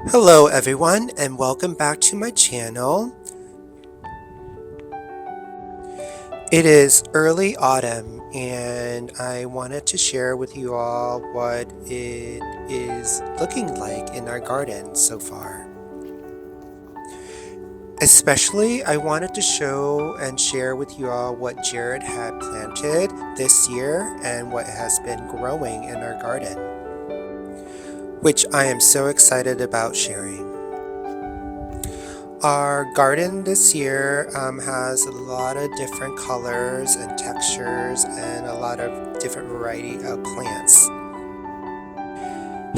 Hello everyone and welcome back to my channel. It is early autumn and I wanted to share with you all what it is looking like in our garden so far. Especially I wanted to show and share with you all what Jared had planted this year and what has been growing in our garden, which I am so excited about sharing. Our garden this year has a lot of different colors and textures and a lot of different variety of plants.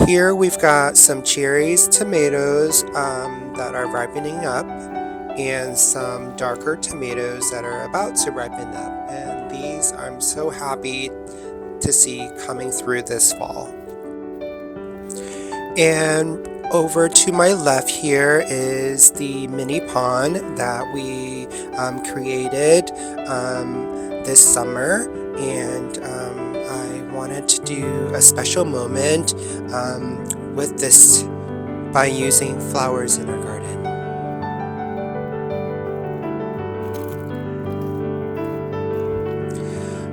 Here we've got some cherries, tomatoes that are ripening up, and some darker tomatoes that are about to ripen up. And these I'm so happy to see coming through this fall. And over to my left here is the mini pond that we created this summer, and I wanted to do a special moment with this by using flowers in our garden.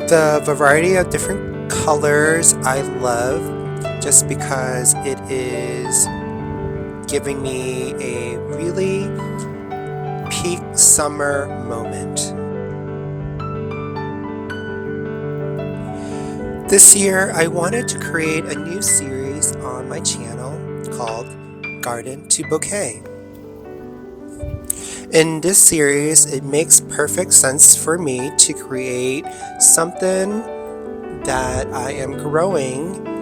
The variety of different colors I love just because it is giving me a really peak summer moment. This year I wanted to create a new series on my channel called Garden to Bouquet. In this series, it makes perfect sense for me to create something that I am growing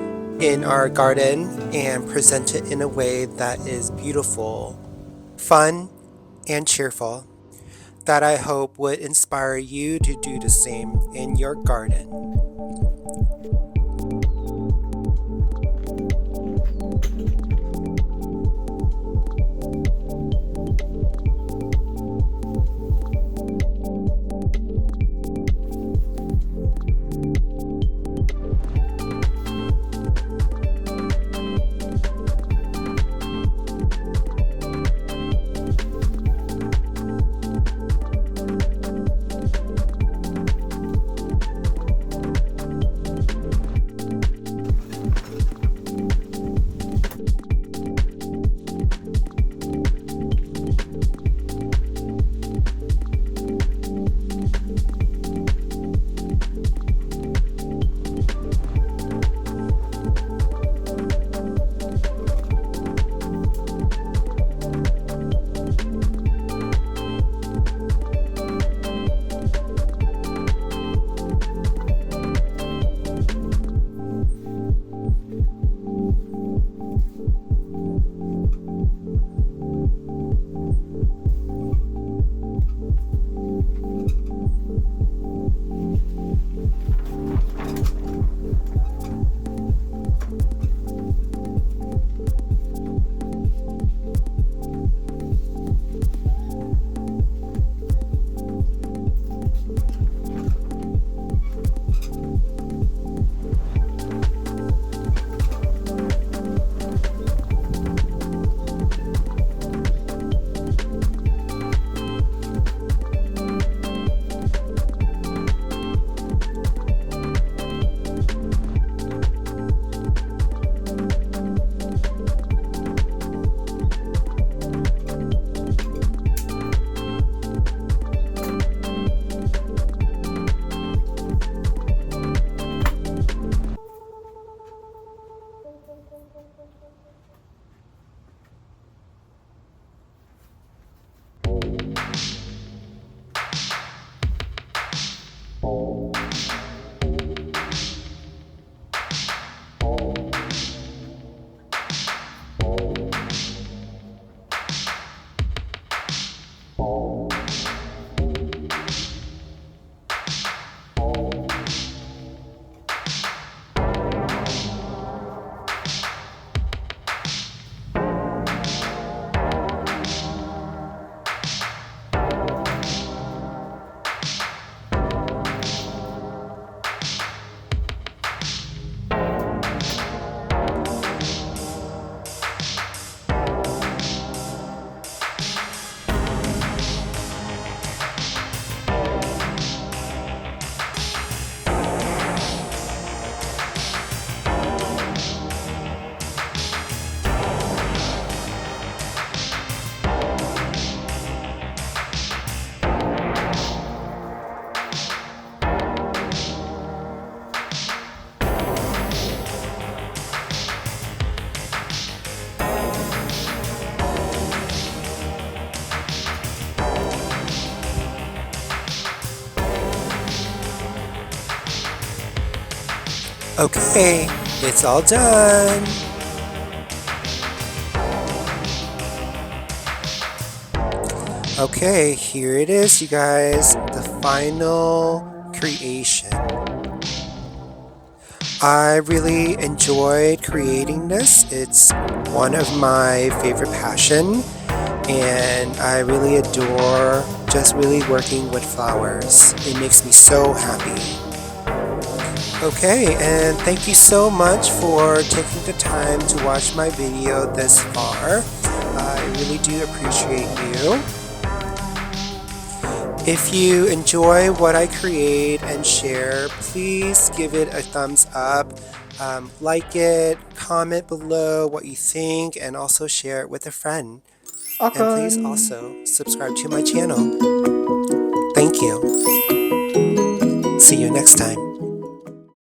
in our garden and present it in a way that is beautiful, fun, and cheerful, that I hope would inspire you to do the same in your garden. Okay, it's all done. Okay, here it is, you guys, the final creation. I really enjoyed creating this. It's one of my favorite passion, and I really adore just really working with flowers. It makes me so happy. Okay, and thank you so much for taking the time to watch my video this far. I really do appreciate you. If you enjoy what I create and share, please give it a thumbs up, like it, comment below what you think, and also share it with a friend. And please also subscribe to my channel. Thank you. See you next time.